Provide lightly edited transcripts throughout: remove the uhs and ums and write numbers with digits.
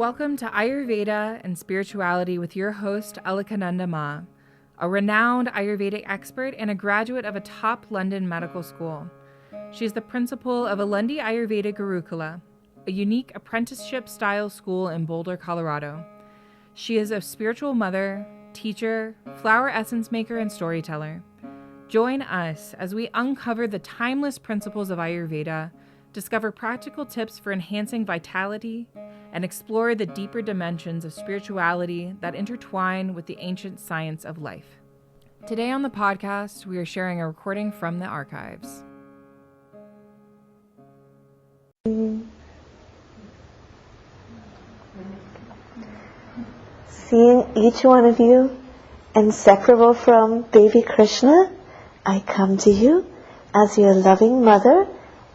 Welcome to Ayurveda and Spirituality with your host, Alakananda Ma, a renowned Ayurvedic expert and a graduate of a top London medical school. She is the principal of Alundi Ayurveda Gurukula, a unique apprenticeship-style school in Boulder, Colorado. She is a spiritual mother, teacher, flower essence maker, and storyteller. Join us as we uncover the timeless principles of Ayurveda, discover practical tips for enhancing vitality, and explore the deeper dimensions of spirituality that intertwine with the ancient science of life. Today on the podcast, we are sharing a recording from the archives. Seeing each one of you inseparable from baby Krishna, I come to you as your loving mother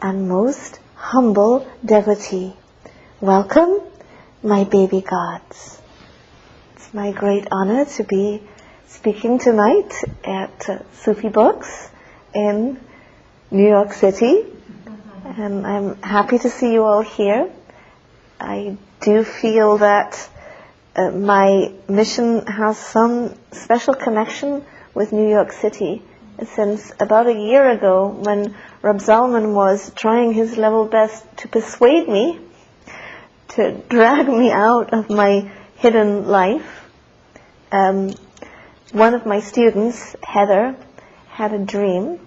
and most humble devotee. Welcome, my baby gods. It's my great honor to be speaking tonight at Sufi Books in New York City, and I'm happy to see you all here. I do feel that my mission has some special connection with New York City, since about a year ago, when Reb Zalman was trying his level best to persuade me to drag me out of my hidden life. One of my students, Heather, had a dream,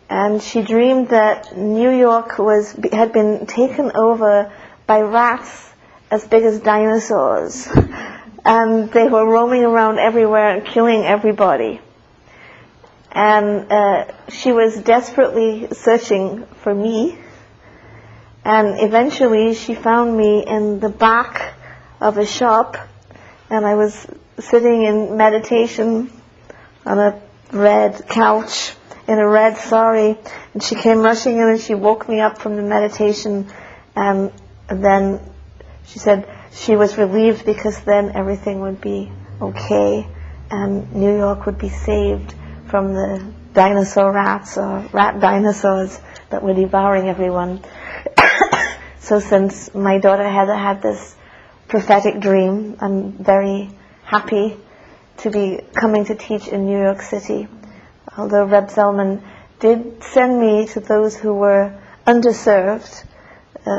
and she dreamed that New York had been taken over by rats as big as dinosaurs, and they were roaming around everywhere and killing everybody. And she was desperately searching for me, and eventually she found me in the back of a shop, and I was sitting in meditation on a red couch in a red sari, and she came rushing in and she woke me up from the meditation, and then she said she was relieved because then everything would be okay and New York would be saved from the dinosaur rats or rat dinosaurs that were devouring everyone. So since my daughter Heather had this prophetic dream, I'm very happy to be coming to teach in New York City. Although Reb Zalman did send me to those who were underserved,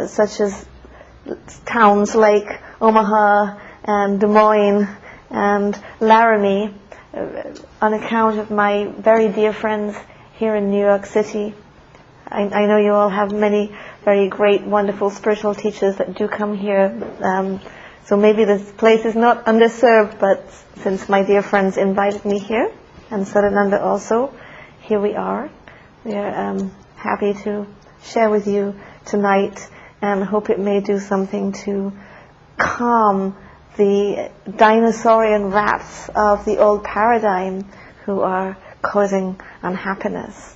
such as towns like Omaha and Des Moines and Laramie, on account of my very dear friends here in New York City. I know you all have many very great, wonderful spiritual teachers that do come here. So maybe this place is not underserved, but since my dear friends invited me here, and Sadananda also, here we are. We are happy to share with you tonight, and hope it may do something to calm the dinosaurian rats of the old paradigm who are causing unhappiness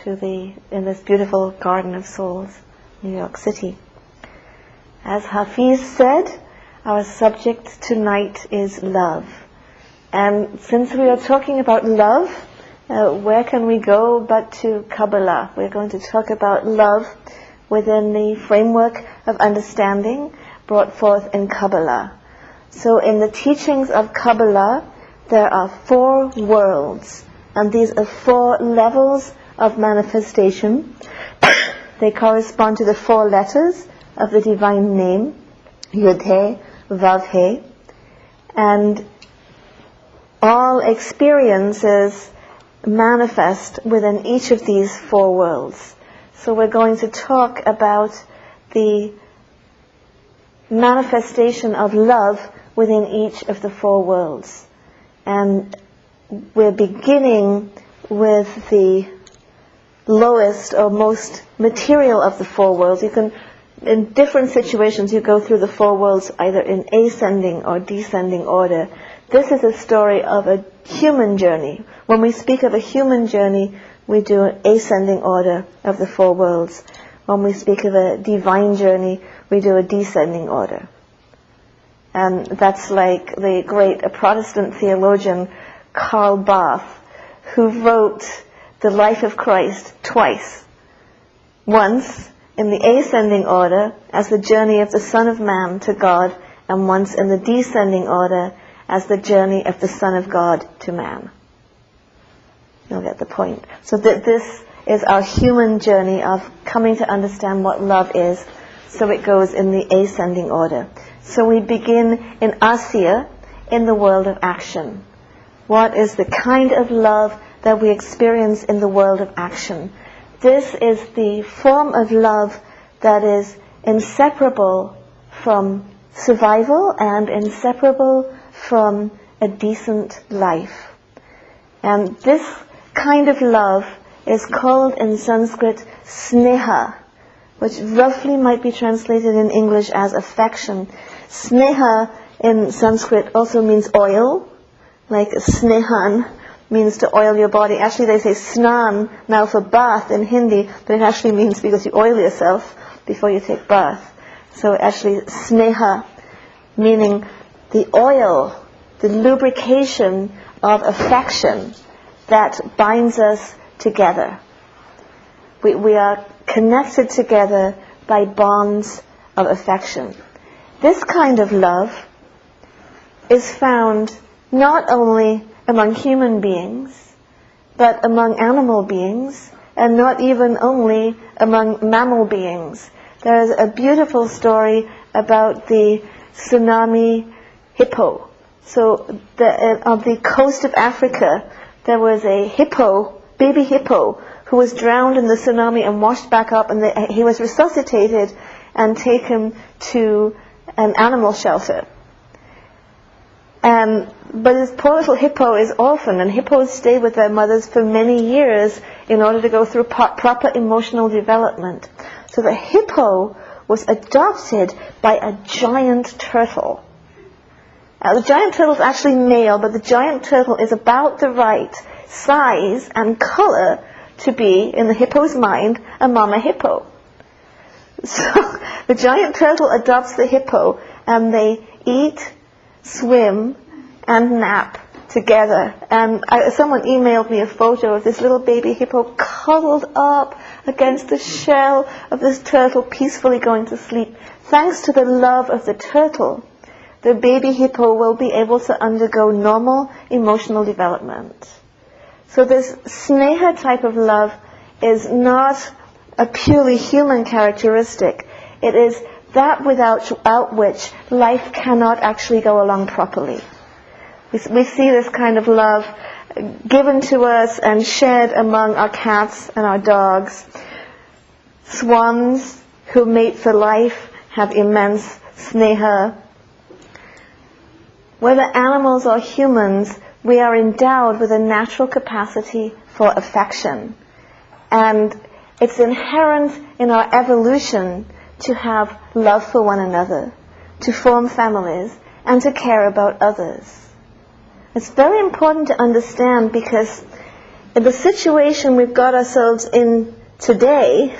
in this beautiful garden of souls, New York City. As Hafiz said, our subject tonight is love. And since we are talking about love, where can we go but to Kabbalah? We're going to talk about love within the framework of understanding brought forth in Kabbalah. So in the teachings of Kabbalah, there are 4 worlds, and these are 4 levels of manifestation. They correspond to the 4 letters of the divine name, Yud-He, Vav-He, and all experiences manifest within each of these 4 worlds. So we're going to talk about the manifestation of love within each of the 4 worlds. And we're beginning with the lowest or most material of the 4 worlds. You can, in different situations, you go through the 4 worlds either in ascending or descending order. This is a story of a human journey. When we speak of a human journey, we do an ascending order of the 4 worlds. When we speak of a divine journey, we do a descending order. And that's like the great Protestant theologian Karl Barth, who wrote The Life of Christ twice. Once in the ascending order as the journey of the Son of Man to God, and once in the descending order as the journey of the Son of God to man. You'll get the point. So that this is our human journey of coming to understand what love is, so it goes in the ascending order. So we begin in Asya, in the world of action. What is the kind of love that we experience in the world of action? This is the form of love that is inseparable from survival and inseparable from a decent life. And this kind of love is called in Sanskrit sneha, which roughly might be translated in English as affection. Sneha in Sanskrit also means oil, like snehan means to oil your body. Actually, they say snan now for bath in Hindi, but it actually means because you oil yourself before you take bath. So actually sneha, meaning the oil, the lubrication of affection that binds us together. We are connected together by bonds of affection. This kind of love is found not only among human beings, but among animal beings, and not even only among mammal beings. There is a beautiful story about the tsunami hippo. So on the coast of Africa, there was a hippo, baby hippo, who was drowned in the tsunami and washed back up, and he was resuscitated and taken to an animal shelter. But this poor little hippo is orphaned, and hippos stay with their mothers for many years in order to go through proper emotional development. So the hippo was adopted by a giant turtle. Now, the giant turtle is actually male, but the giant turtle is about the right size and color to be, in the hippo's mind, a mama hippo. So the giant turtle adopts the hippo, and they eat, swim, and nap together. And someone emailed me a photo of this little baby hippo cuddled up against the shell of this turtle, peacefully going to sleep. Thanks to the love of the turtle, the baby hippo will be able to undergo normal emotional development. So this sneha type of love is not a purely human characteristic. It is that without which life cannot actually go along properly. We see this kind of love given to us and shared among our cats and our dogs. Swans who mate for life have immense sneha. Whether animals or humans, we are endowed with a natural capacity for affection. And it's inherent in our evolution to have love for one another, to form families, and to care about others. It's very important to understand, because in the situation we've got ourselves in today,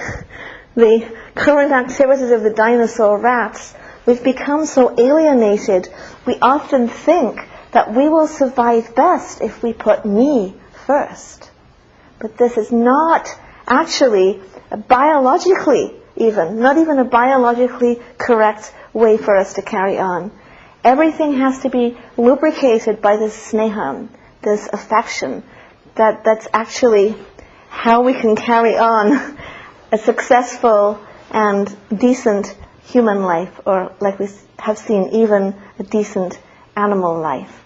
the current activities of the dinosaur rats, we've become so alienated, we often think that we will survive best if we put me first. But this is not actually biologically not even a biologically correct way for us to carry on. Everything has to be lubricated by this sneham, this affection, that's actually how we can carry on a successful and decent human life, or like we have seen, even a decent animal life.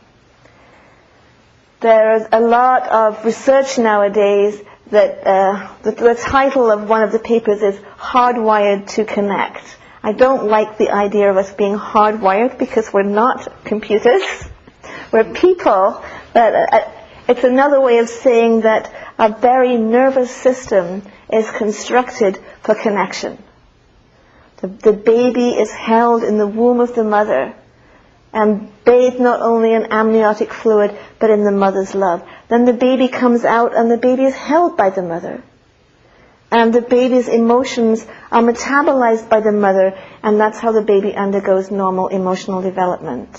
There's a lot of research nowadays that the title of one of the papers is Hardwired to Connect. I don't like the idea of us being hardwired, because we're not computers. We're people. But it's another way of saying that our very nervous system is constructed for connection. The baby is held in the womb of the mother and bathed not only in amniotic fluid, but in the mother's love. Then the baby comes out, and the baby is held by the mother. And the baby's emotions are metabolized by the mother, and that's how the baby undergoes normal emotional development.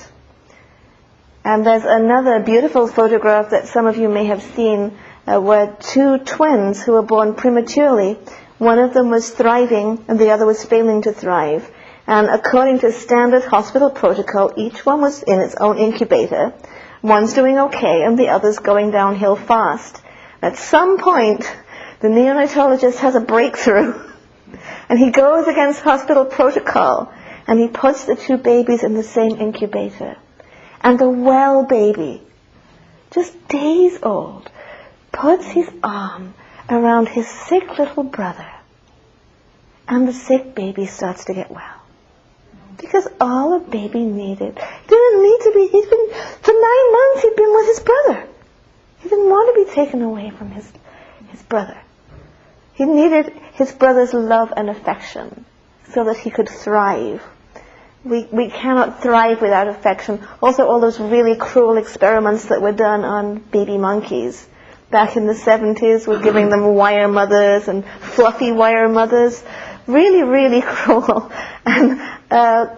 And there's another beautiful photograph that some of you may have seen, where two twins who were born prematurely, one of them was thriving and the other was failing to thrive. And according to standard hospital protocol, each one was in its own incubator. One's doing okay and the other's going downhill fast. At some point, the neonatologist has a breakthrough and he goes against hospital protocol and he puts the two babies in the same incubator. And the well baby, just days old, puts his arm around his sick little brother. And the sick baby starts to get well. Because all a baby needed, didn't need to be, for 9 months he'd been with his brother. He didn't want to be taken away from his brother. He needed his brother's love and affection so that he could thrive. We cannot thrive without affection. Also, all those really cruel experiments that were done on baby monkeys back in the 70s were giving them wire mothers and fluffy wire mothers. Really, really cruel. And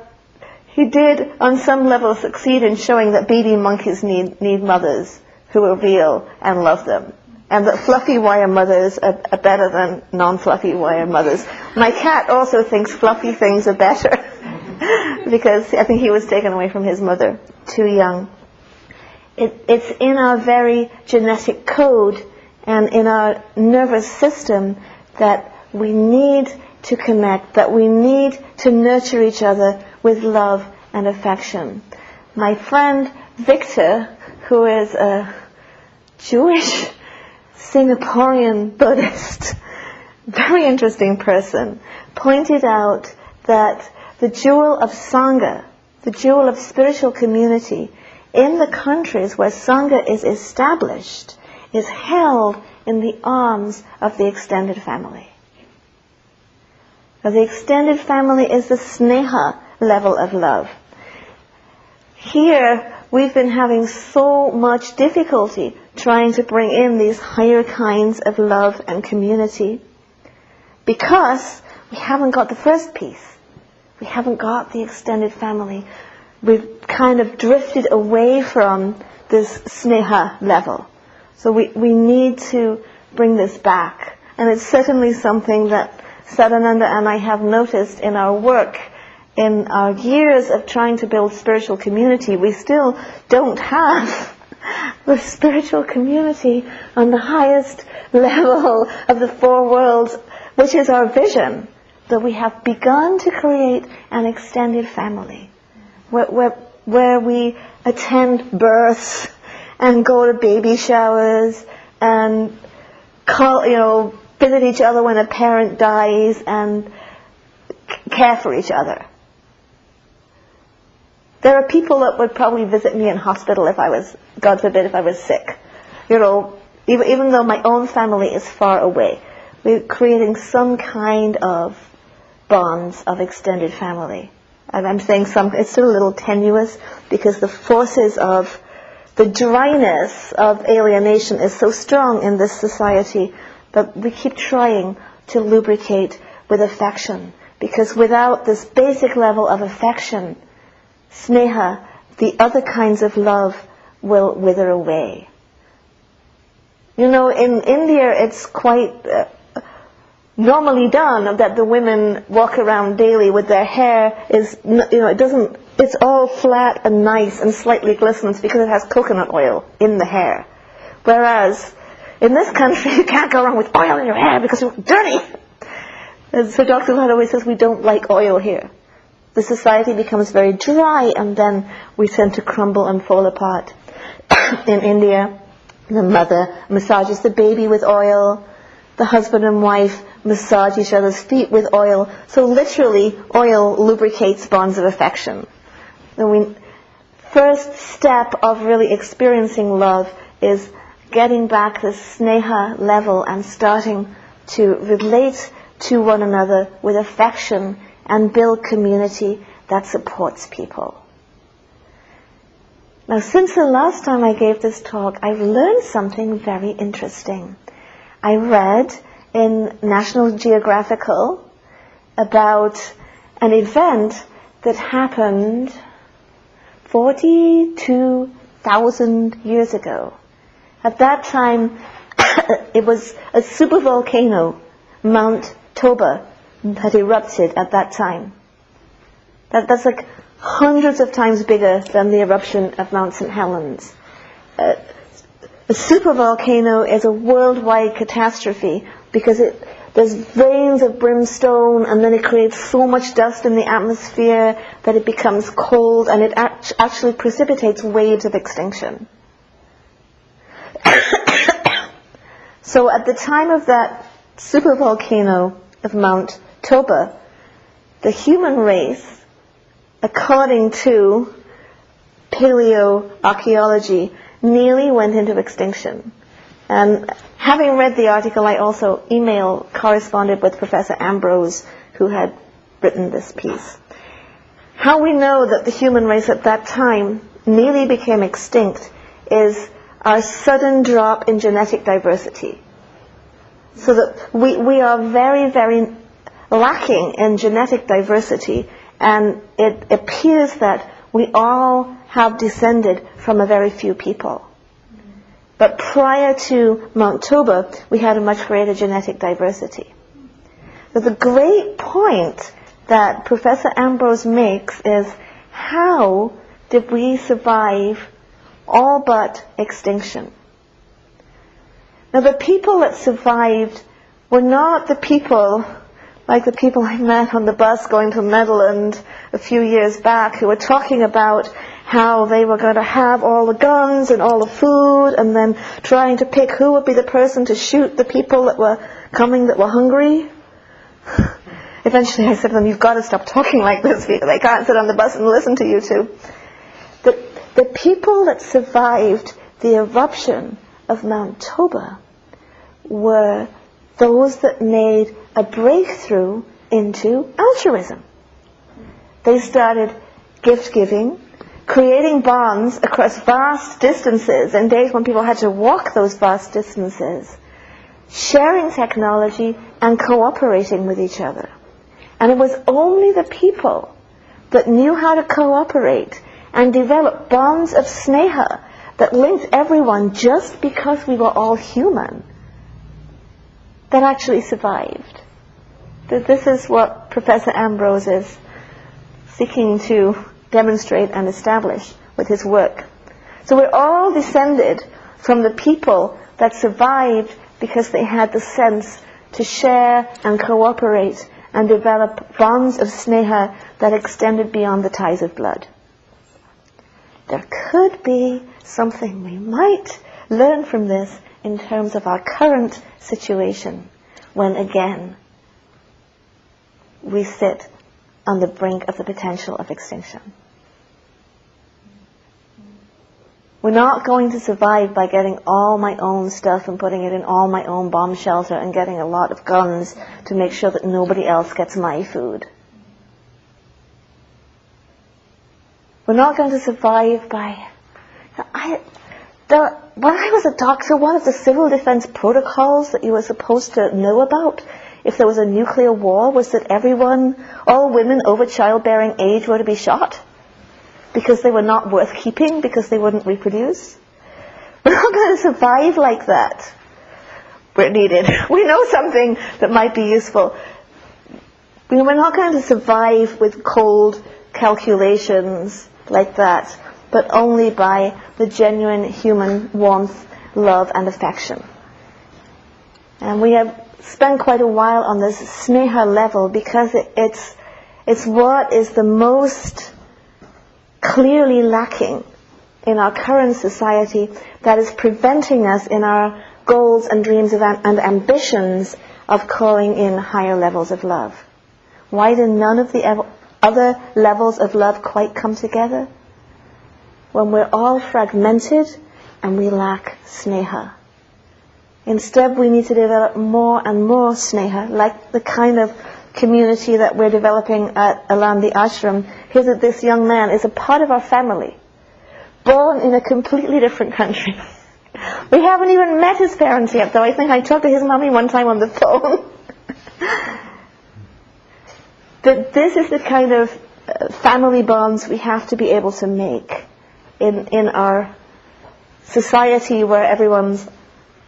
he did, on some level, succeed in showing that baby monkeys need mothers who are real and love them. And that fluffy wire mothers are better than non-fluffy wire mothers. My cat also thinks fluffy things are better because I think he was taken away from his mother too young. It's in our very genetic code and in our nervous system that we need to connect, that we need to nurture each other with love and affection. My friend Victor, who is a Jewish Singaporean Buddhist, very interesting person, pointed out that the jewel of Sangha, the jewel of spiritual community, in the countries where Sangha is established, is held in the arms of the extended family. Now, the extended family is the sneha level of love. Here, we've been having so much difficulty trying to bring in these higher kinds of love and community because we haven't got the first piece. We haven't got the extended family. We've kind of drifted away from this sneha level. So we need to bring this back. And it's certainly something that Sadananda and I have noticed in our work, in our years of trying to build spiritual community. We still don't have the spiritual community on the highest level of the four worlds, which is our vision, that we have begun to create an extended family where we attend births and go to baby showers and visit each other when a parent dies and care for each other. There are people that would probably visit me in hospital if I was, God forbid, if I was sick. Even though my own family is far away, we're creating some kind of bonds of extended family. And I'm saying it's still a little tenuous because the forces of the dryness of alienation is so strong in this society, but we keep trying to lubricate with affection, because without this basic level of affection, sneha, the other kinds of love will wither away. In India it's quite normally done that the women walk around daily with their hair it's all flat and nice and slightly glistens because it has coconut oil in the hair. Whereas in this country you can't go around with oil in your hair because you're dirty. And so Dr. Lad always says we don't like oil here. The society becomes very dry and then we tend to crumble and fall apart. In India, the mother massages the baby with oil. The husband and wife massage each other's feet with oil. So literally, oil lubricates bonds of affection. The first step of really experiencing love is getting back the sneha level and starting to relate to one another with affection and build community that supports people. Now, since the last time I gave this talk, I've learned something very interesting. I read in National Geographical about an event that happened 42,000 years ago. At that time, it was a supervolcano, Mount Toba, had erupted at that time. That's like hundreds of times bigger than the eruption of Mount St. Helens. A supervolcano is a worldwide catastrophe because there's veins of brimstone, and then it creates so much dust in the atmosphere that it becomes cold, and it actually precipitates waves of extinction. So at the time of that supervolcano of Mount Toba, the human race, according to paleoarchaeology, nearly went into extinction. And having read the article, I also corresponded with Professor Ambrose, who had written this piece. How we know that the human race at that time nearly became extinct is our sudden drop in genetic diversity. So that we are very, very lacking in genetic diversity, and it appears that we all have descended from a very few people. But prior to Mount Toba, we had a much greater genetic diversity. So the great point that Professor Ambrose makes is, how did we survive all but extinction? Now, the people that survived were not the people like the people I met on the bus going to Netherlands a few years back, who were talking about how they were going to have all the guns and all the food, and then trying to pick who would be the person to shoot the people that were coming that were hungry. Eventually I said to them, you've got to stop talking like this. They can't sit on the bus and listen to you two. The people that survived the eruption of Mount Toba were those that made a breakthrough into altruism. They started gift giving, creating bonds across vast distances in days when people had to walk those vast distances, sharing technology and cooperating with each other. And it was only the people that knew how to cooperate and develop bonds of sneha that linked everyone just because we were all human that actually survived. This is what Professor Ambrose is seeking to demonstrate and establish with his work. So we're all descended from the people that survived because they had the sense to share and cooperate and develop bonds of sneha that extended beyond the ties of blood. There could be something we might learn from this in terms of our current situation, when again we sit on the brink of the potential of extinction. We're not going to survive by getting all my own stuff and putting it in all my own bomb shelter and getting a lot of guns to make sure that nobody else gets my food. We're not going to survive by... When I was a doctor, one of the civil defense protocols that you were supposed to know about if there was a nuclear war was that all women over childbearing age were to be shot because they were not worth keeping, because they wouldn't reproduce. We're not going to survive like that. We're needed. We know something that might be useful. We're not going to survive with cold calculations like that, but only by the genuine human warmth, love, and affection. And we have spent quite a while on this sneha level because it's what is the most clearly lacking in our current society, that is preventing us in our goals and dreams and ambitions of calling in higher levels of love. Why do none of the other levels of love quite come together? When we're all fragmented and we lack sneha. Instead, we need to develop more and more sneha, like the kind of community that we're developing at Alandi Ashram. Here's that this young man is a part of our family, born in a completely different country. We haven't even met his parents yet, though I think I talked to his mommy one time on the phone. That this is the kind of family bonds we have to be able to make in our society where everyone's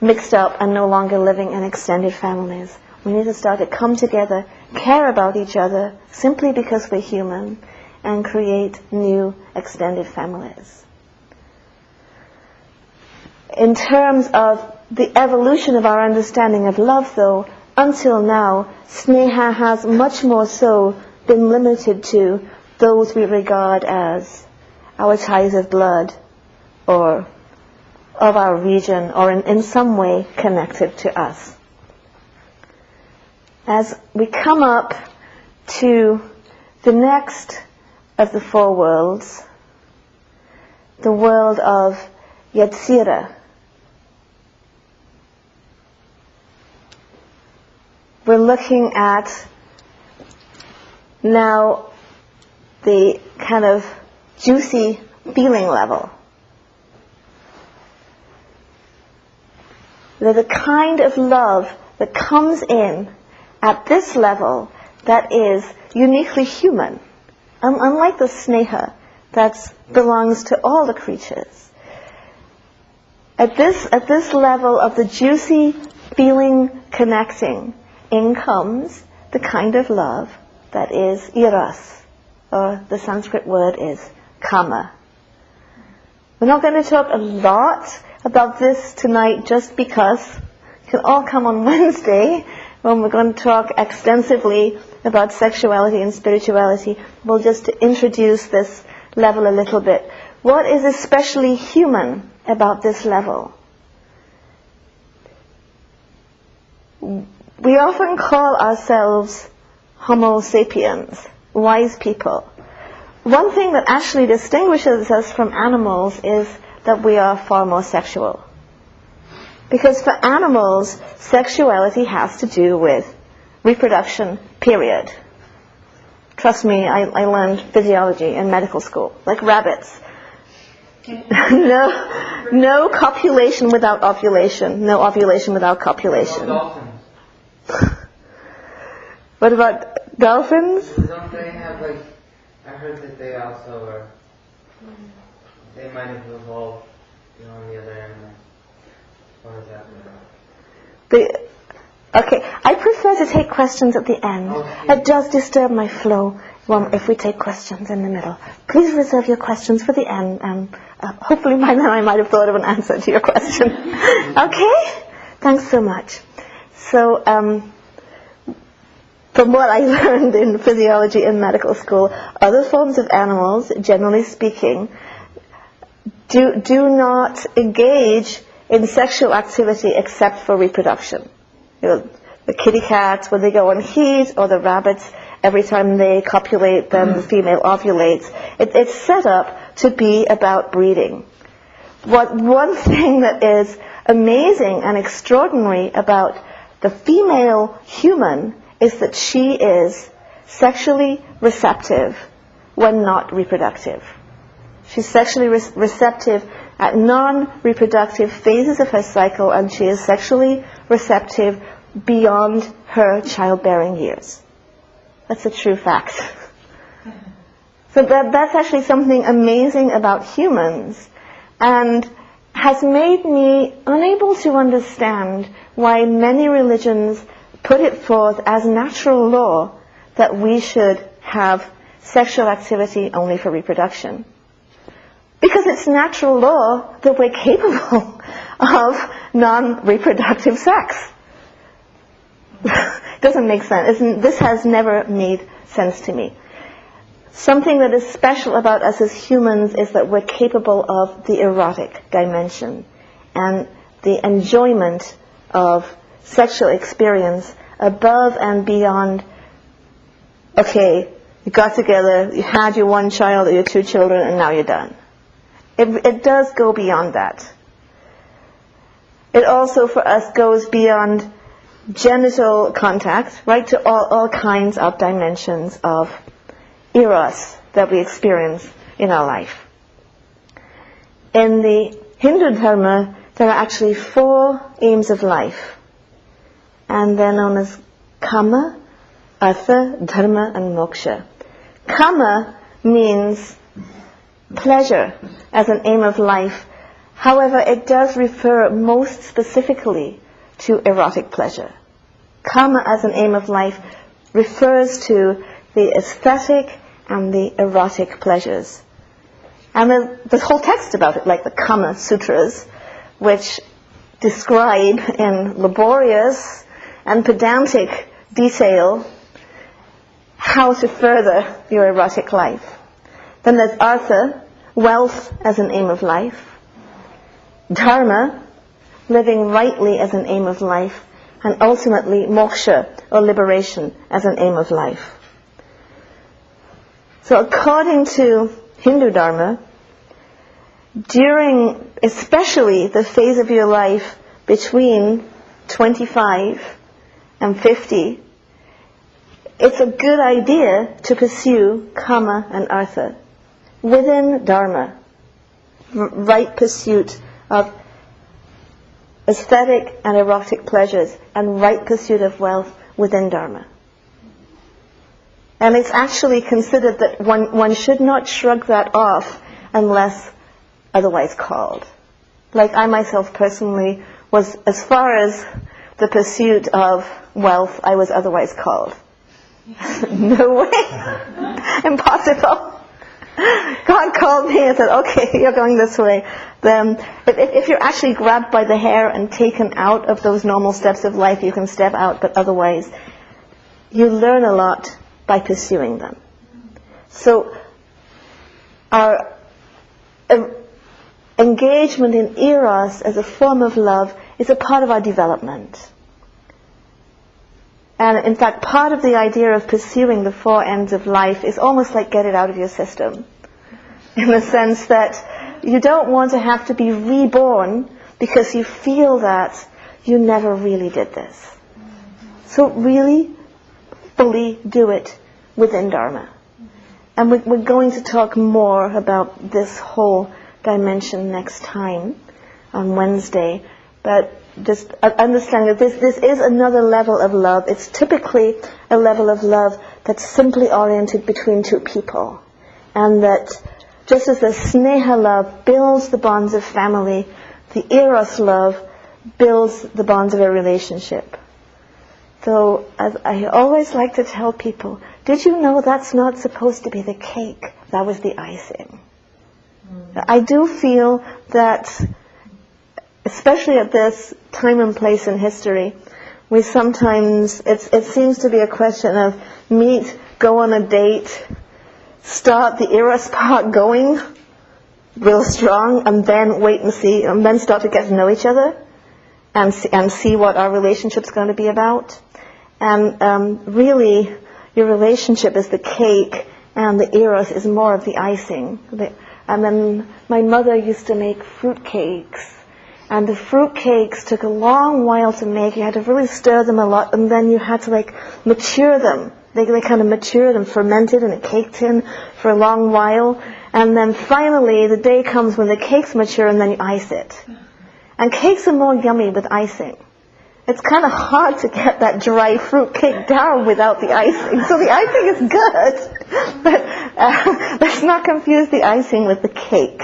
mixed up and no longer living in extended families. We need to start to come together, care about each other simply because we're human, and create new extended families. In terms of the evolution of our understanding of love, though, until now, sneha has much more so been limited to those we regard as our ties of blood or of our region, or in some way connected to us. As we come up to the next of the four worlds, the world of Yetzirah, we're looking at now the kind of juicy feeling level. The kind of love that comes in at this level that is uniquely human, unlike the sneha that belongs to all the creatures. At this level of the juicy feeling connecting, in comes the kind of love that is eros, or the Sanskrit word is kama. We're not going to talk a lot about this tonight just because you can all come on Wednesday when we're going to talk extensively about sexuality and spirituality. We'll just introduce this level a little bit. What is especially human about this level? We often call ourselves Homo sapiens, wise people. One thing that actually distinguishes us from animals is that we are far more sexual. Because for animals, sexuality has to do with reproduction, period. Trust me, I learned physiology in medical school, like rabbits. No copulation without ovulation, no ovulation without copulation. Dolphins. What about dolphins? Don't they have I heard that they also are, they might have evolved beyond the other animals. What is that about? Okay, I prefer to take questions at the end. It does disturb my flow if we take questions in the middle. Please reserve your questions for the end, and hopefully by then I might have thought of an answer to your question. Okay? Thanks so much. So, from what I learned in physiology in medical school, other forms of animals, generally speaking, do not engage in sexual activity except for reproduction. The kitty cats, when they go on heat, or the rabbits, every time they copulate, then the female ovulates. It's set up to be about breeding. One thing that is amazing and extraordinary about the female human is that she is sexually receptive when not reproductive. She's sexually receptive at non-reproductive phases of her cycle, and she is sexually receptive beyond her childbearing years. That's a true fact. So that's actually something amazing about humans, and has made me unable to understand why many religions put it forth as natural law that we should have sexual activity only for reproduction. Because it's natural law that we're capable of non-reproductive sex. Doesn't make sense. This has never made sense to me. Something that is special about us as humans is that we're capable of the erotic dimension and the enjoyment of sexual experience above and beyond, okay, you got together, you had your one child or your two children, and now you're done. It does go beyond that. It also, for us, goes beyond genital contact, right, to all kinds of dimensions of eros that we experience in our life. In the Hindu Dharma, there are actually 4 aims of life, and they're known as Kama, Artha, Dharma, and Moksha. Kama means pleasure as an aim of life. However, it does refer most specifically to erotic pleasure. Kama as an aim of life refers to the aesthetic and the erotic pleasures. And there's whole text about it, like the Kama Sutras, which describe in laborious and pedantic detail how to further your erotic life. Then there's artha, wealth as an aim of life. Dharma, living rightly as an aim of life. And ultimately moksha, or liberation, as an aim of life. So according to Hindu Dharma, during especially the phase of your life between 25 and 50, it's a good idea to pursue kama and artha within Dharma, right pursuit of aesthetic and erotic pleasures, and right pursuit of wealth within Dharma. And it's actually considered that one should not shrug that off unless otherwise called. Like I myself personally was, as far as the pursuit of wealth, I was otherwise called. No way. Impossible. God called me and said, okay, you're going this way. Then, if you're actually grabbed by the hair and taken out of those normal steps of life, you can step out, but otherwise, you learn a lot by pursuing them. So, our engagement in eros as a form of love is a part of our development. And in fact, part of the idea of pursuing the four ends of life is almost like get it out of your system. In the sense that you don't want to have to be reborn because you feel that you never really did this. So really, fully do it within Dharma. And we're going to talk more about this whole dimension next time on Wednesday. But just understand that this is another level of love. It's typically a level of love that's simply oriented between two people. And that just as the sneha love builds the bonds of family, the eros love builds the bonds of a relationship. So as I always like to tell people, did you know that's not supposed to be the cake? That was the icing. I do feel that, especially at this time and place in history, we sometimes, it seems to be a question of meet, go on a date, start the eros part going real strong, and then wait and see, and then start to get to know each other and see what our relationship's going to be about. And really, your relationship is the cake, and the eros is more of the icing. And then my mother used to make fruit cakes. And the fruit cakes took a long while to make. You had to really stir them a lot, and then you had to mature them. They kind of matured and fermented in a cake tin for a long while. And then finally the day comes when the cake's mature and then you ice it. And cakes are more yummy with icing. It's kind of hard to get that dry fruit cake down without the icing. So the icing is good, but let's not confuse the icing with the cake.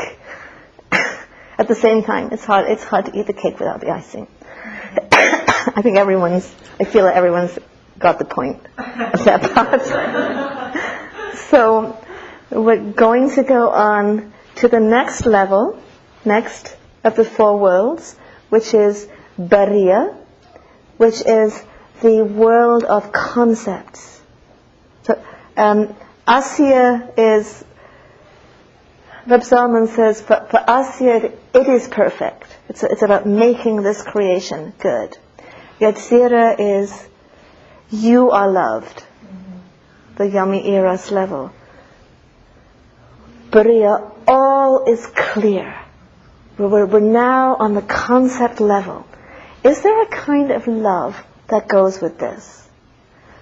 At the same time, it's hard to eat the cake without the icing. I feel that everyone's got the point of that part. So we're going to go on to the next level, next of the four worlds, which is Bariya, which is the world of concepts. So Asya is, Reb Zalman says, for Asya it is perfect. It's about making this creation good. Yetzirah is you are loved, the yummy eros level. Bariya, all is clear. We're now on the concept level. Is there a kind of love that goes with this?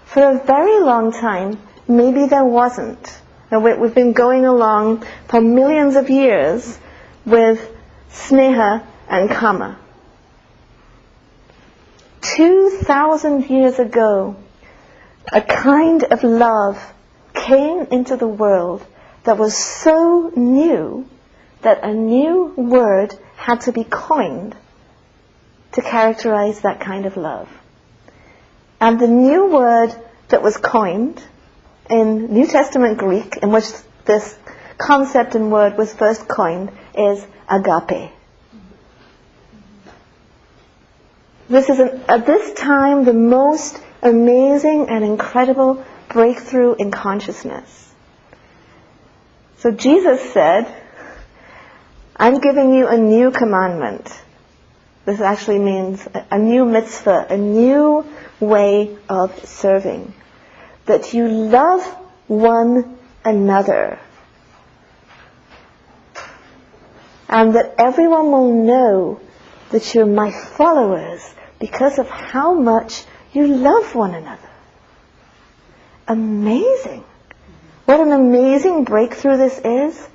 For a very long time, maybe there wasn't. And we've been going along for millions of years with sneha and kama. 2,000 years ago, a kind of love came into the world that was so new that a new word had to be coined to characterize that kind of love. And the new word that was coined in New Testament Greek, in which this concept and word was first coined, is agape. This is, at this time, the most amazing and incredible breakthrough in consciousness. So Jesus said, I'm giving you a new commandment. This actually means a new mitzvah, a new way of serving. That you love one another. And that everyone will know that you're my followers because of how much you love one another. Amazing. What an amazing breakthrough this is.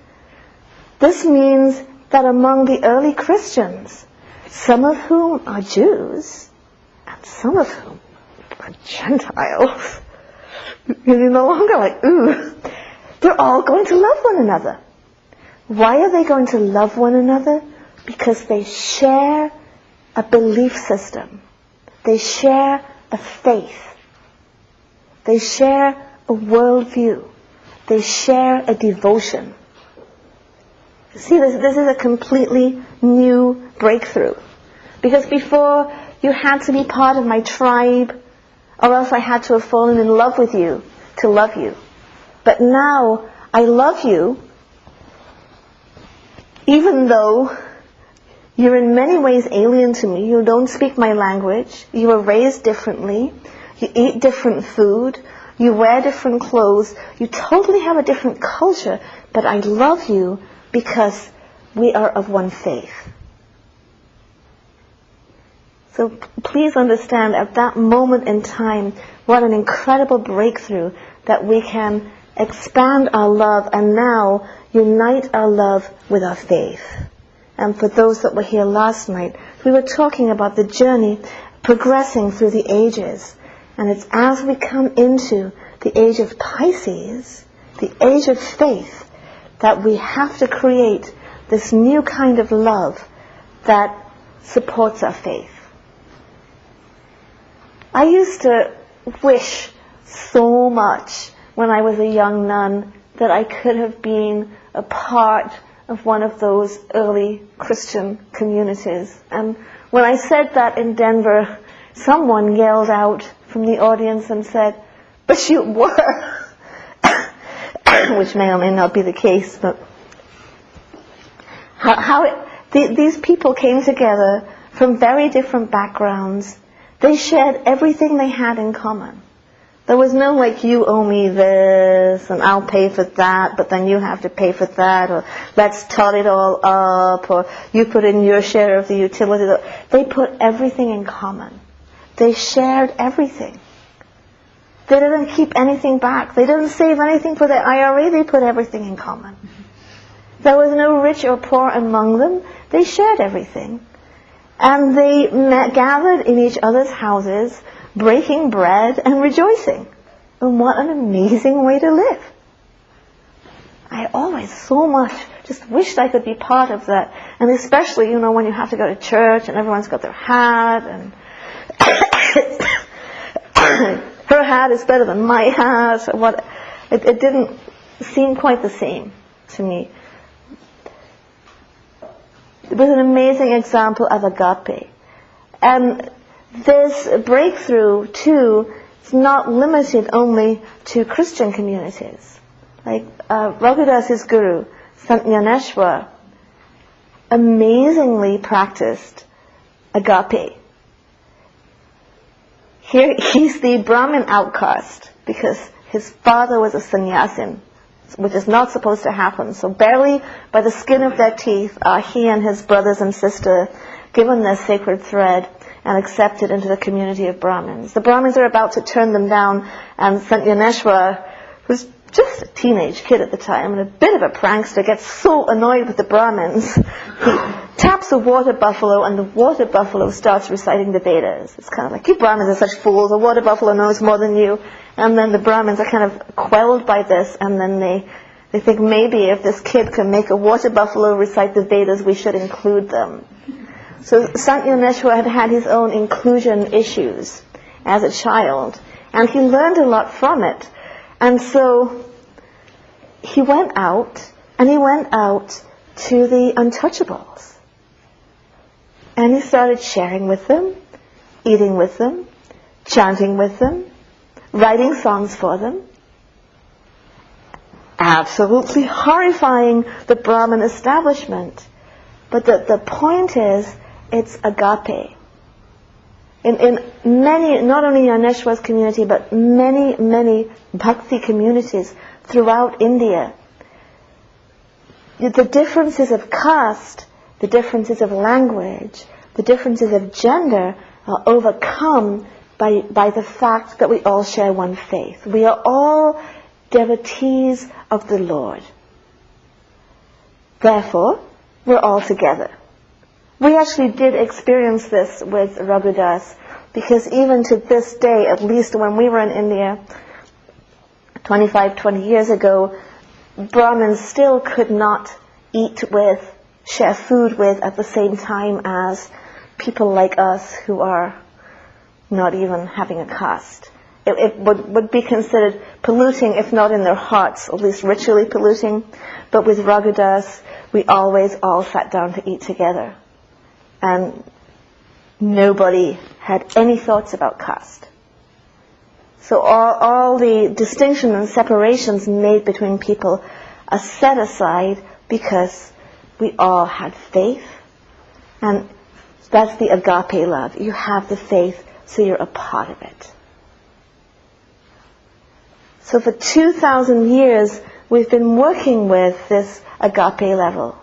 This means that among the early Christians, some of whom are Jews, and some of whom are Gentiles, you're no longer like, ooh, they're all going to love one another. Why are they going to love one another? Because they share a belief system. They share a faith. They share a worldview. They share a devotion. See, this is a completely new breakthrough. Because before, you had to be part of my tribe, or else I had to have fallen in love with you to love you. But now, I love you, even though you're in many ways alien to me. You don't speak my language. You were raised differently. You eat different food. You wear different clothes. You totally have a different culture. But I love you because we are of one faith. So please understand, at that moment in time, what an incredible breakthrough that we can expand our love and now unite our love with our faith. And for those that were here last night, we were talking about the journey progressing through the ages. And it's as we come into the age of Pisces, the age of faith, that we have to create this new kind of love that supports our faith. I used to wish so much when I was a young nun that I could have been a part of one of those early Christian communities. And when I said that in Denver, someone yelled out from the audience and said, "But you were," which may or may not be the case, but these people came together from very different backgrounds. They shared everything they had in common. There was no like, you owe me this, and I'll pay for that, but then you have to pay for that, or let's tot it all up, or you put in your share of the utility. They put everything in common. They shared everything. They didn't keep anything back. They didn't save anything for their IRA. They put everything in common. There was no rich or poor among them. They shared everything. And they gathered in each other's houses, breaking bread and rejoicing. And what an amazing way to live. I always so much just wished I could be part of that. And especially, when you have to go to church and everyone's got their hat and her hat is better than my hat. It didn't seem quite the same to me. It was an amazing example of agape. And this breakthrough, too, is not limited only to Christian communities. Like Raghudas's guru, Sant Gyaneshwar, amazingly practiced agape. Here he's the Brahmin outcast because his father was a sannyasin, which is not supposed to happen. So barely by the skin of their teeth are he and his brothers and sister given their sacred thread and accepted into the community of Brahmins. The Brahmins are about to turn them down, and Sant Gyaneshwar, who's just a teenage kid at the time and a bit of a prankster, gets so annoyed with the Brahmins, he taps a water buffalo, and the water buffalo starts reciting the Vedas. It's kind of like, you Brahmins are such fools, the water buffalo knows more than you. And then the Brahmins are kind of quelled by this, and then they think maybe if this kid can make a water buffalo recite the Vedas, we should include them. So Sant Gyaneshwar had his own inclusion issues as a child, and he learned a lot from it. And so he went out, and he went out to the untouchables. And he started sharing with them, eating with them, chanting with them, writing songs for them. Absolutely horrifying the Brahmin establishment. But the point is, it's agape. In many, not only Yaneshwar's community, but many, many bhakti communities throughout India, the differences of caste, the differences of language, the differences of gender are overcome by the fact that we all share one faith. We are all devotees of the Lord. Therefore, we're all together. We actually did experience this with Raghudas, because even to this day, at least when we were in India 20 years ago, Brahmins still could not eat with, share food with at the same time as people like us who are not even having a caste. It would be considered polluting, if not in their hearts, at least ritually polluting. But with Raghudas, we always all sat down to eat together. And nobody had any thoughts about caste. So all the distinctions and separations made between people are set aside because we all had faith. And that's the agape love. You have the faith, so you're a part of it. So for 2,000 years, we've been working with this agape level.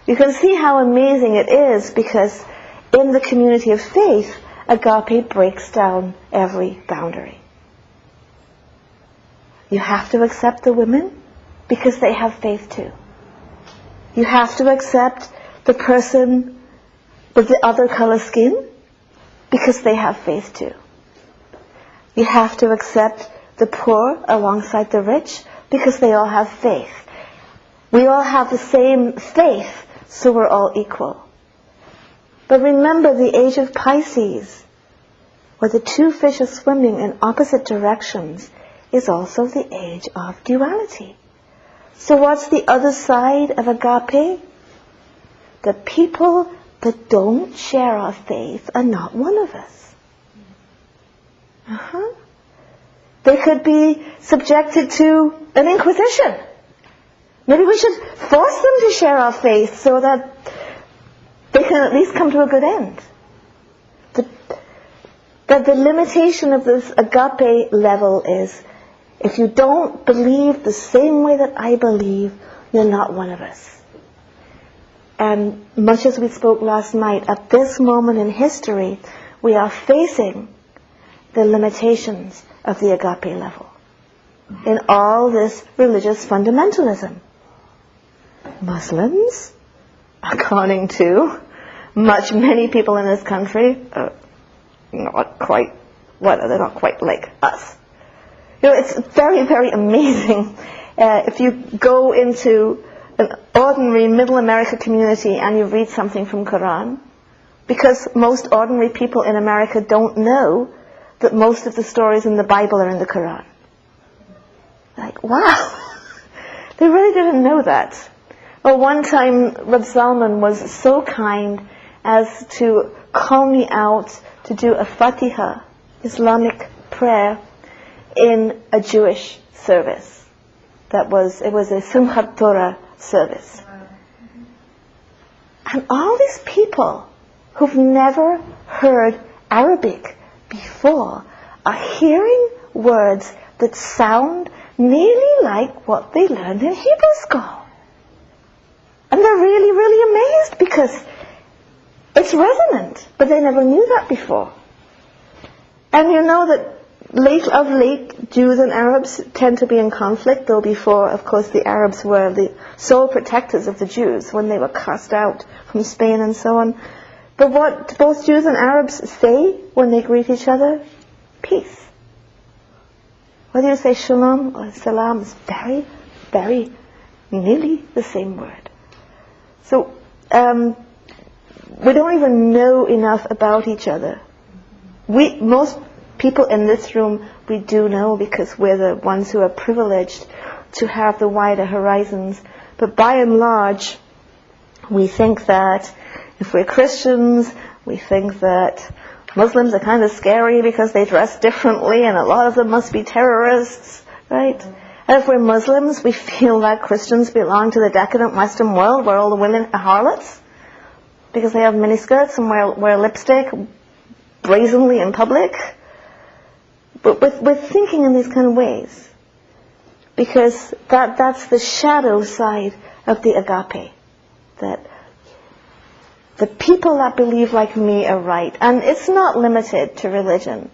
You can see how amazing it is, because in the community of faith, agape breaks down every boundary. You have to accept the women because they have faith too. You have to accept the person with the other color skin because they have faith too. You have to accept the poor alongside the rich because they all have faith. We all have the same faith, so we're all equal. But remember, the age of Pisces, where the two fish are swimming in opposite directions, is also the age of duality. So what's the other side of agape? The people that don't share our faith are not one of us. They could be subjected to an inquisition. Maybe we should force them to share our faith so that they can at least come to a good end. That the limitation of this agape level is, if you don't believe the same way that I believe, you're not one of us. And much as we spoke last night, at this moment in history, we are facing the limitations of the agape level in all this religious fundamentalism. Muslims, according to many people in this country, are not quite, they're not quite like us. You know, it's very, very amazing if you go into an ordinary middle America community and you read something from Quran, because most ordinary people in America don't know that most of the stories in the Bible are in the Quran. Like, wow, they really didn't know that. Well, one time Reb Salman was so kind as to call me out to do a Fatiha, Islamic prayer, in a Jewish service. It was a Simchat Torah service. And all these people who've never heard Arabic before are hearing words that sound nearly like what they learned in Hebrew school. And they're really, really amazed because it's resonant, but they never knew that before. And you know that of late, Jews and Arabs tend to be in conflict, though before, of course, the Arabs were the sole protectors of the Jews when they were cast out from Spain and so on. But what both Jews and Arabs say when they greet each other? Peace. Whether you say shalom or salam is very, very nearly the same word. So we don't even know enough about each other. Most People in this room, we do know because we're the ones who are privileged to have the wider horizons. But by and large, we think that if we're Christians, we think that Muslims are kind of scary because they dress differently and a lot of them must be terrorists, right? And if we're Muslims, we feel that Christians belong to the decadent Western world where all the women are harlots because they have miniskirts and wear lipstick brazenly in public. But we're thinking in these kind of ways because that's the shadow side of the agape, that the people that believe like me are right. And it's not limited to religion.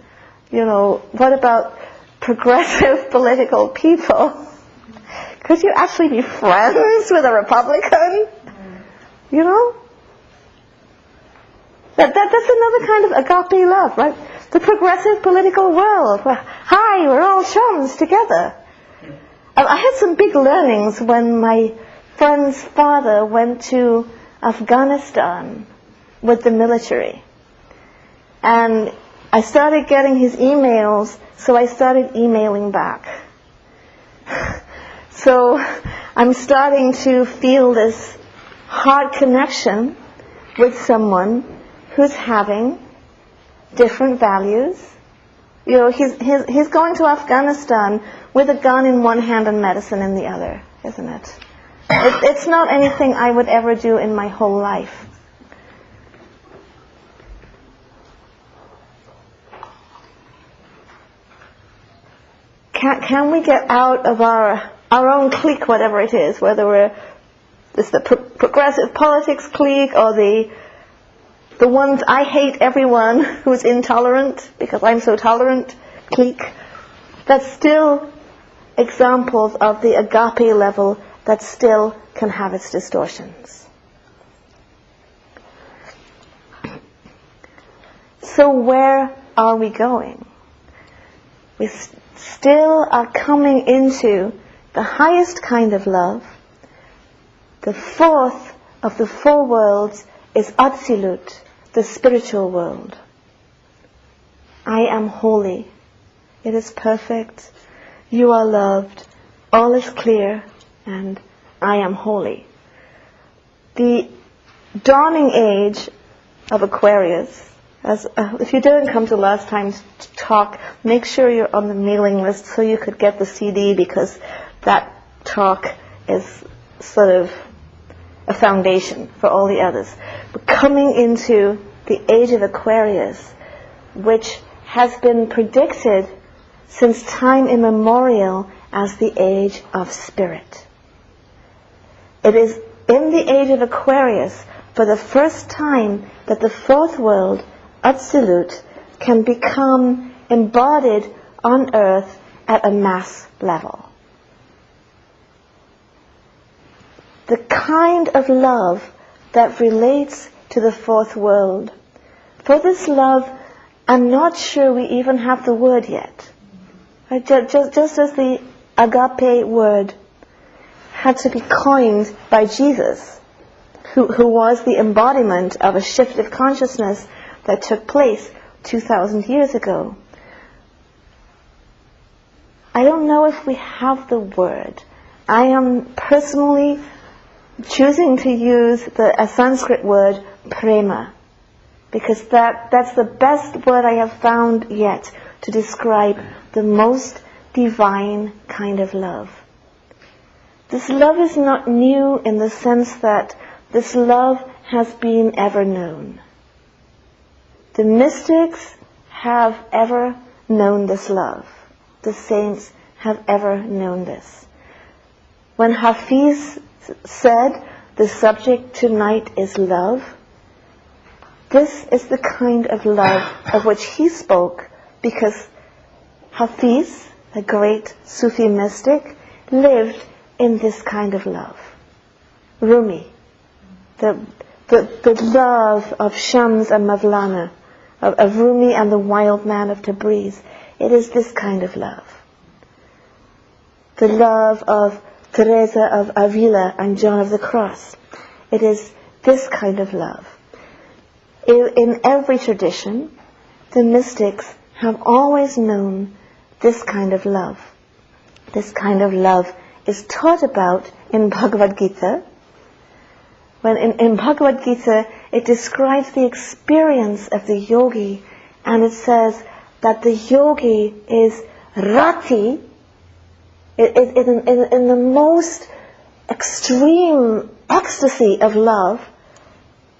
You know, what about progressive political people? Could you actually be friends with a Republican? You know? That's another kind of agape love, right? The progressive political world. Hi, we're all chums together. I had some big learnings when my friend's father went to Afghanistan with the military. And I started getting his emails, so I started emailing back. So I'm starting to feel this heart connection with someone who's having different values. You know, he's going to Afghanistan with a gun in one hand and medicine in the other, isn't it? It's not anything I would ever do in my whole life. Can we get out of our own clique, whatever it is, whether it's the progressive politics clique or the ones I hate everyone who's intolerant because I'm so tolerant clique? That's still examples of the agape level that still can have its distortions. So where are we going? We still are coming into the highest kind of love. The fourth of the four worlds is Atzilut, the spiritual world. I am holy. It is perfect. You are loved. All is clear. And I am holy. The dawning age of Aquarius, if you didn't come to last time's talk, make sure you're on the mailing list so you could get the CD, because that talk is sort of a foundation for all the others. We're coming into the age of Aquarius, which has been predicted since time immemorial as the age of spirit. It is in the age of Aquarius, for the first time, that the fourth world, Atzilut, can become embodied on earth at a mass level. The kind of love that relates to the fourth world. For this love, I'm not sure we even have the word yet. Right? Just as the agape word had to be coined by Jesus, who was the embodiment of a shift of consciousness that took place 2,000 years ago. I don't know if we have the word. I am personally choosing to use a Sanskrit word, prema, because that's the best word I have found yet to describe the most divine kind of love. This love is not new in the sense that this love has been ever known. The mystics have ever known this love. The saints have ever known this. When Hafiz said, the subject tonight is love, this is the kind of love of which he spoke, because Hafiz, a great Sufi mystic, lived in this kind of love. Rumi, the love of Shams and Mavlana, of Rumi and the wild man of Tabriz. It is this kind of love. The love of Teresa of Avila and John of the Cross. It is this kind of love. In every tradition, the mystics have always known this kind of love. This kind of love is taught about in Bhagavad Gita. When in Bhagavad Gita, it describes the experience of the yogi, and it says that the yogi is rati, in the most extreme ecstasy of love,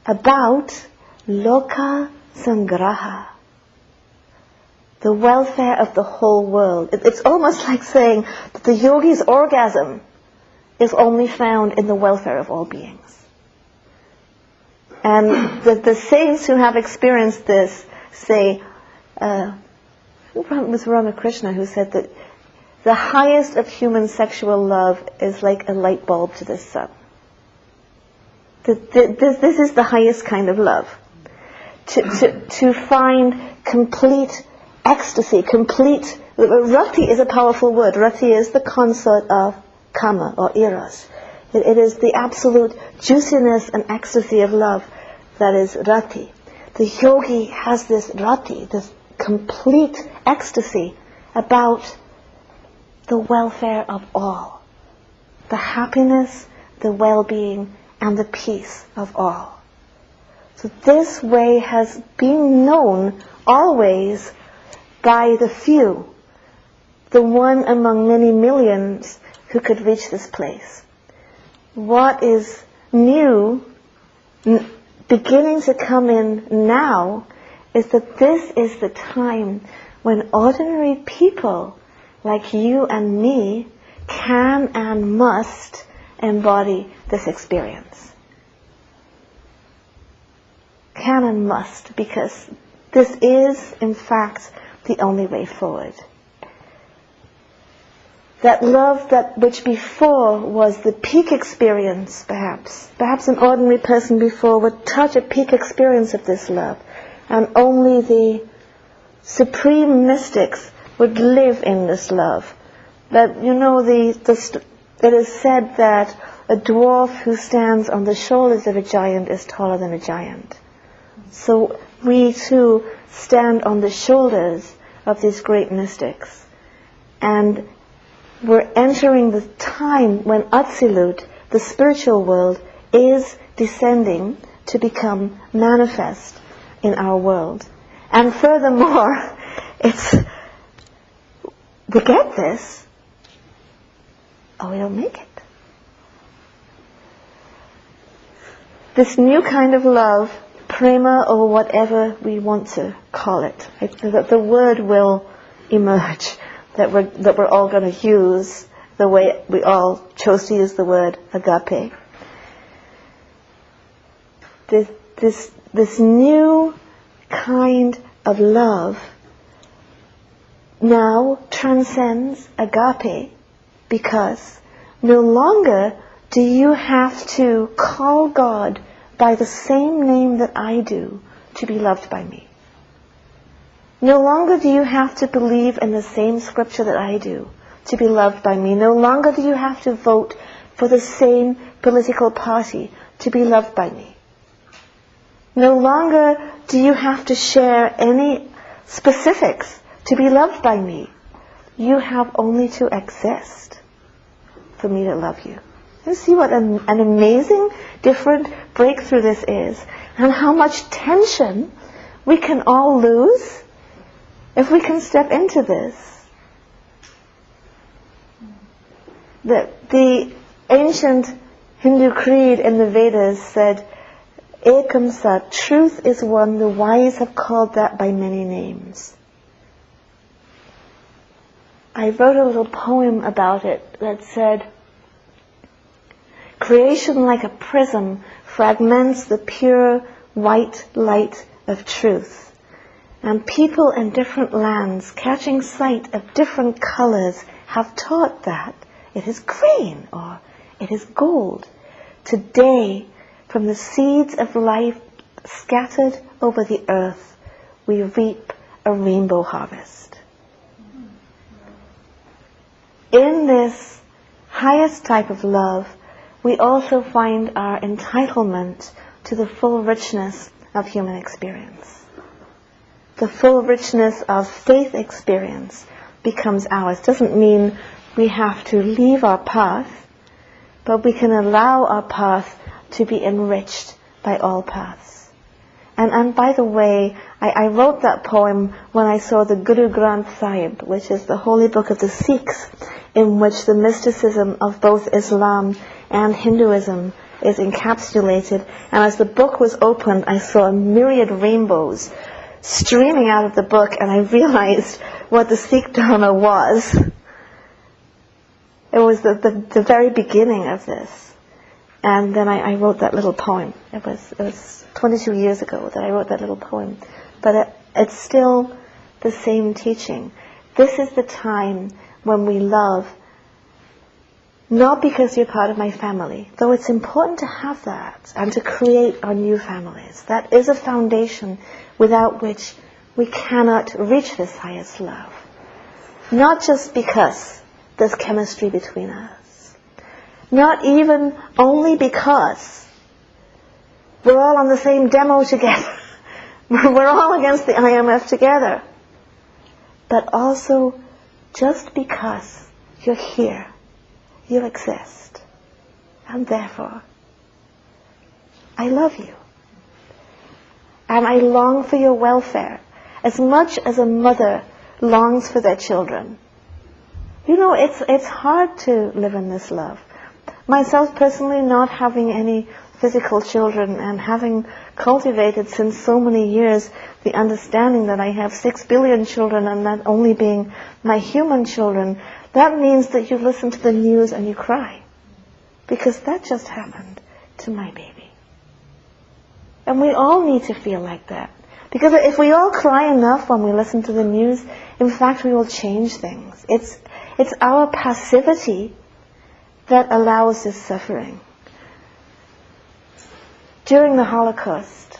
about loka sangraha, the welfare of the whole world. It's almost like saying that the yogi's orgasm is only found in the welfare of all beings. And the saints who have experienced this say, it was Ramakrishna who said that the highest of human sexual love is like a light bulb to the sun. This is the highest kind of love. To find complete ecstasy, complete... Rati is a powerful word. Rati is the consort of kama or eros. It is the absolute juiciness and ecstasy of love that is rati. The yogi has this rati, this complete ecstasy about the welfare of all, the happiness, the well-being, and the peace of all. So this way has been known always by the few, the one among many millions who could reach this place. What is new, beginning to come in now, is that this is the time when ordinary people like you and me can and must embody this experience. Can and must, because this is, in fact, the only way forward. That love which before was the peak experience, perhaps an ordinary person before would touch a peak experience of this love, and only the supreme mystics would live in this love. That, it is said that a dwarf who stands on the shoulders of a giant is taller than a giant. So we too stand on the shoulders of these great mystics. And we're entering the time when Atzilut, the spiritual world, is descending to become manifest in our world. And furthermore, we get this, or we don't make it. This new kind of love, prema or whatever we want to call it, the word will emerge that we're all going to use the way we all chose to use the word agape. This new kind of love now transcends agape, because no longer do you have to call God by the same name that I do to be loved by me. No longer do you have to believe in the same scripture that I do to be loved by me. No longer do you have to vote for the same political party to be loved by me. No longer do you have to share any specifics to be loved by me. You have only to exist for me to love you. You see what an amazing, different breakthrough this is, and how much tension we can all lose if we can step into this. The ancient Hindu creed in the Vedas said, Ekam Sat, truth is one, the wise have called that by many names. I wrote a little poem about it that said, creation like a prism fragments the pure white light of truth. And people in different lands, catching sight of different colors, have taught that it is green or it is gold. Today, from the seeds of life scattered over the earth, we reap a rainbow harvest. In this highest type of love, we also find our entitlement to the full richness of human experience. the full richness of faith experience becomes ours. Doesn't mean we have to leave our path, but we can allow our path to be enriched by all paths. And by the way, I wrote that poem when I saw the Guru Granth Sahib, which is the holy book of the Sikhs, in which the mysticism of both Islam and Hinduism is encapsulated. And as the book was opened, I saw a myriad rainbows streaming out of the book, and I realized what the Sikh Dharma was. It was the very beginning of this. And then I wrote that little poem. It was 22 years ago that I wrote that little poem. But it's still the same teaching. This is the time when we love, not because you're part of my family, though it's important to have that and to create our new families. That is a foundation without which we cannot reach this highest love. Not just because there's chemistry between us. Not even only because we're all on the same demo together. We're all against the IMF together. But also just because you're here, you exist. And therefore, I love you. And I long for your welfare as much as a mother longs for their children. You know, it's hard to live in this love. Myself personally, not having any physical children and having cultivated since so many years the understanding that I have 6 billion children and that only being my human children, that means that you listen to the news and you cry. Because that just happened to my baby. And we all need to feel like that. Because if we all cry enough when we listen to the news, in fact we will change things. It's our passivity that allows this suffering. During the Holocaust,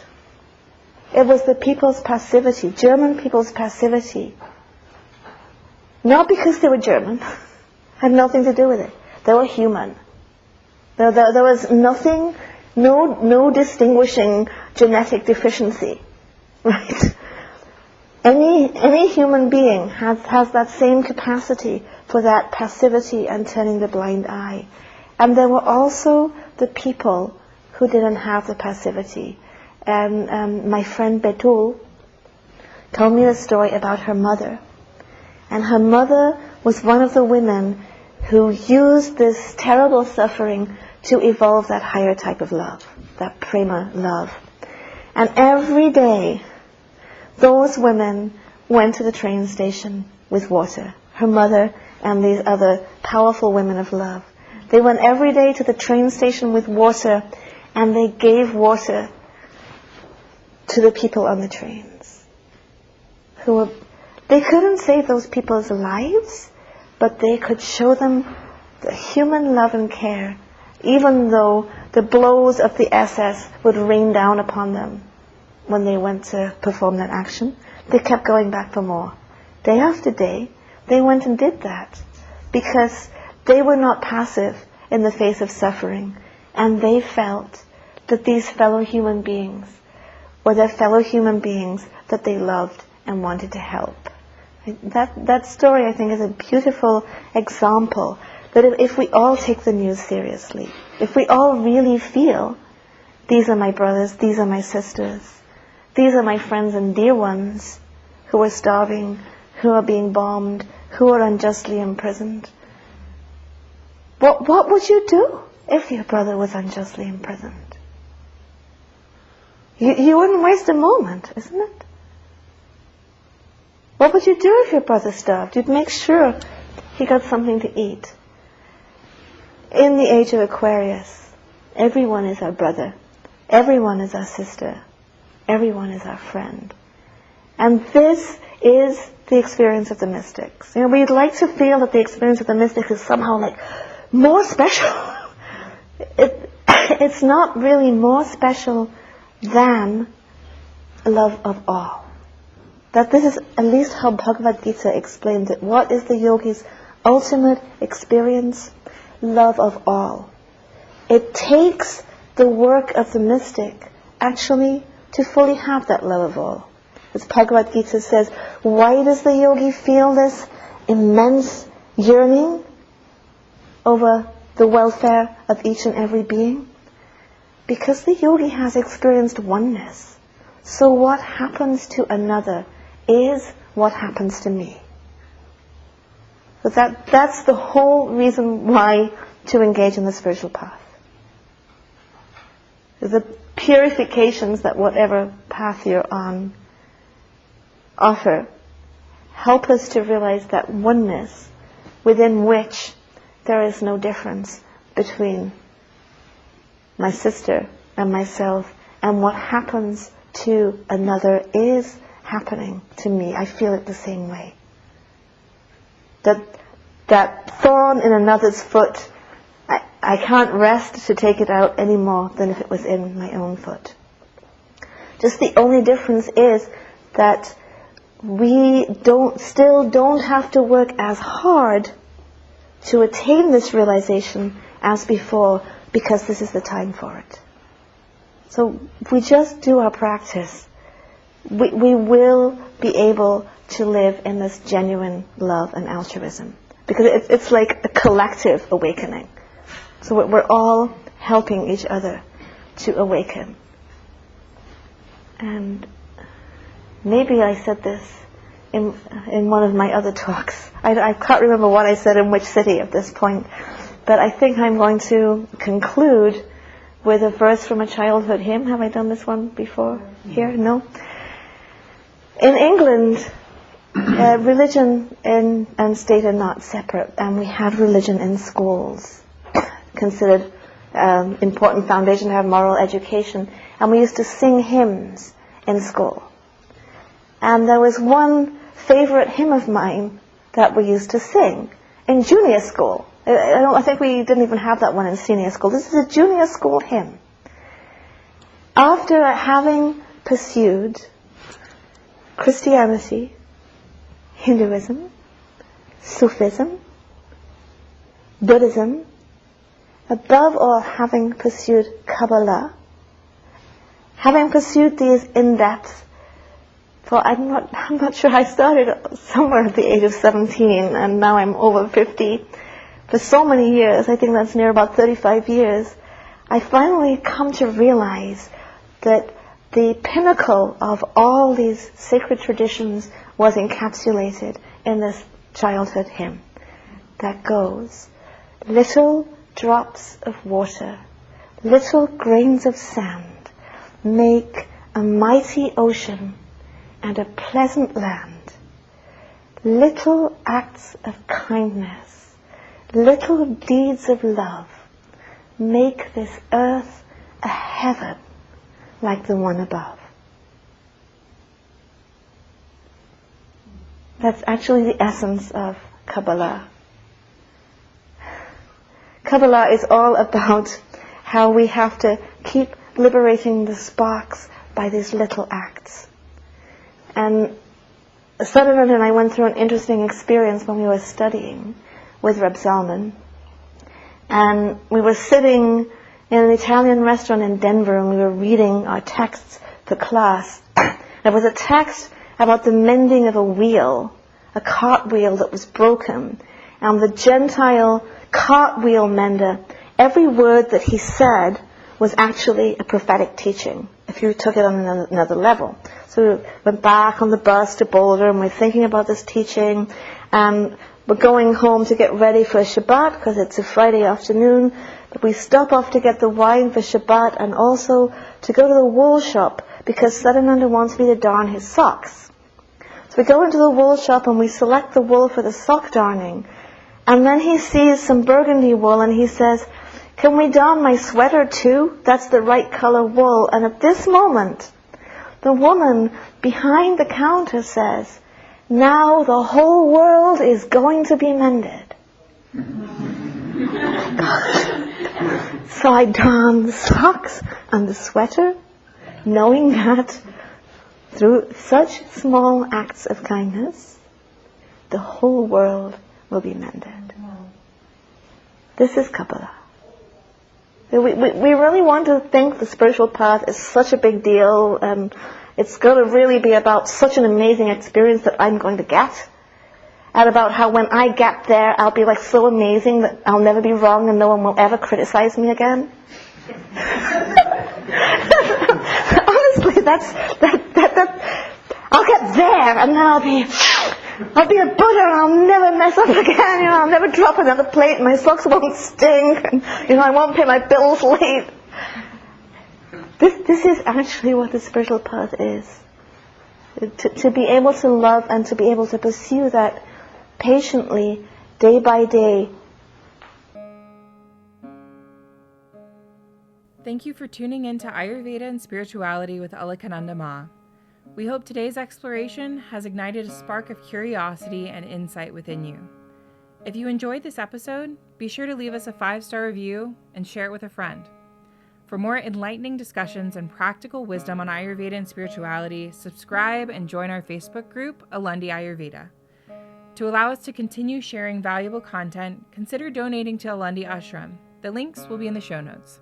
it was the people's passivity, German people's passivity. Not because they were German, had nothing to do with it. They were human. There was nothing, no distinguishing genetic deficiency, right? Any human being has that same capacity for that passivity and turning the blind eye. And there were also the people who didn't have the passivity. And my friend Betul told me a story about her mother. And her mother was one of the women who used this terrible suffering to evolve that higher type of love, that prema love. And every day, those women went to the train station with water. Her mother and these other powerful women of love. They went every day to the train station with water, and they gave water to the people on the trains. They couldn't save those people's lives, but they could show them the human love and care, even though the blows of the SS would rain down upon them when they went to perform that action. They kept going back for more. Day after day, they went and did that because they were not passive in the face of suffering, and they felt that these fellow human beings were their fellow human beings that they loved and wanted to help. That story, I think, is a beautiful example that if we all take the news seriously, if we all really feel, these are my brothers, these are my sisters, these are my friends and dear ones who are starving, who are being bombed, who are unjustly imprisoned. What would you do if your brother was unjustly imprisoned? You wouldn't waste a moment, isn't it? What would you do if your brother starved? You'd make sure he got something to eat. In the age of Aquarius, everyone is our brother. Everyone is our sister. Everyone is our friend. And this is the experience of the mystics. You know, we'd like to feel that the experience of the mystics is somehow like more special. It's not really more special than love of all. That this is at least how Bhagavad Gita explains it. What is the yogi's ultimate experience? Love of all. It takes the work of the mystic actually to fully have that love of all. As Bhagavad Gita says, why does the yogi feel this immense yearning over the welfare of each and every being? Because the yogi has experienced oneness. So what happens to another is what happens to me. So that's the whole reason why to engage in the spiritual path. The purifications that whatever path you're on offer help us to realize that oneness within which there is no difference between my sister and myself, and what happens to another is happening to me. I feel it the same way. That thorn in another's foot, I can't rest to take it out any more than if it was in my own foot. Just the only difference is that we still don't have to work as hard to attain this realization as before, because this is the time for it. So if we just do our practice, we will be able to live in this genuine love and altruism. Because it's like a collective awakening. So we're all helping each other to awaken. And maybe I said this in one of my other talks. I can't remember what I said in which city at this point. But I think I'm going to conclude with a verse from a childhood hymn. Have I done this one before here? No? In England, religion and state are not separate, and we had religion in schools, considered important foundation to have moral education, and we used to sing hymns in school. And there was one favorite hymn of mine that we used to sing in junior school. I think we didn't even have that one in senior school. This is a junior school hymn. After having pursued Christianity, Hinduism, Sufism, Buddhism, above all having pursued Kabbalah, having pursued these in depth, for I'm not sure, I started somewhere at the age of 17 and now I'm over 50. For so many years, I think that's near about 35 years, I finally come to realize that the pinnacle of all these sacred traditions was encapsulated in this childhood hymn that goes, little drops of water, little grains of sand, make a mighty ocean and a pleasant land. Little acts of kindness, little deeds of love, make this earth a heaven like the one above. That's actually the essence of Kabbalah. Kabbalah is all about how we have to keep liberating the sparks by these little acts. And Sadhguru and I went through an interesting experience when we were studying with Reb Zalman. And we were sitting in an Italian restaurant in Denver, and we were reading our texts for class. There was a text about the mending of a wheel, a cartwheel that was broken. And the Gentile cartwheel mender, every word that he said was actually a prophetic teaching, if you took it on another level. So we went back on the bus to Boulder, and we're thinking about this teaching, and we're going home to get ready for Shabbat, because it's a Friday afternoon. But we stop off to get the wine for Shabbat, and also to go to the wool shop, because Sadhananda wants me to darn his socks. So we go into the wool shop, and we select the wool for the sock darning. And then he sees some burgundy wool, and he says, can we darn my sweater too? That's the right color wool. And at this moment, the woman behind the counter says, now the whole world is going to be mended. So I darn the socks and the sweater, knowing that through such small acts of kindness, the whole world will be mended. This is Kabbalah. We really want to think the spiritual path is such a big deal, and It's going to really be about such an amazing experience that I'm going to get. And about how when I get there, I'll be like so amazing that I'll never be wrong and no one will ever criticize me again. Honestly, I'll get there and then I'll be a Buddha and I'll never mess up again. I'll never drop another plate and my socks won't stink and, I won't pay my bills late. This is actually what the spiritual path is. To be able to love and to be able to pursue that patiently, day by day. Thank you for tuning in to Ayurveda and Spirituality with Alaknanda Ma. We hope today's exploration has ignited a spark of curiosity and insight within you. If you enjoyed this episode, be sure to leave us a 5-star review and share it with a friend. For more enlightening discussions and practical wisdom on Ayurveda and spirituality, subscribe and join our Facebook group, Alundi Ayurveda. To allow us to continue sharing valuable content, consider donating to Alundi Ashram. The links will be in the show notes.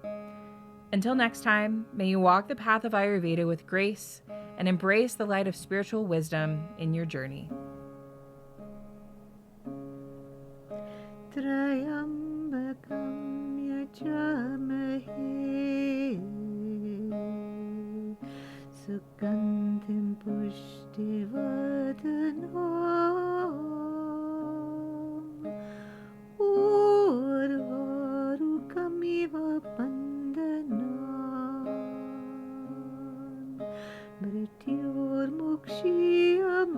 Until next time, may you walk the path of Ayurveda with grace and embrace the light of spiritual wisdom in your journey. Trayambakam yajamahe sugandhim pushtivadanam urvarukamiva pandanam mrityormukshiyam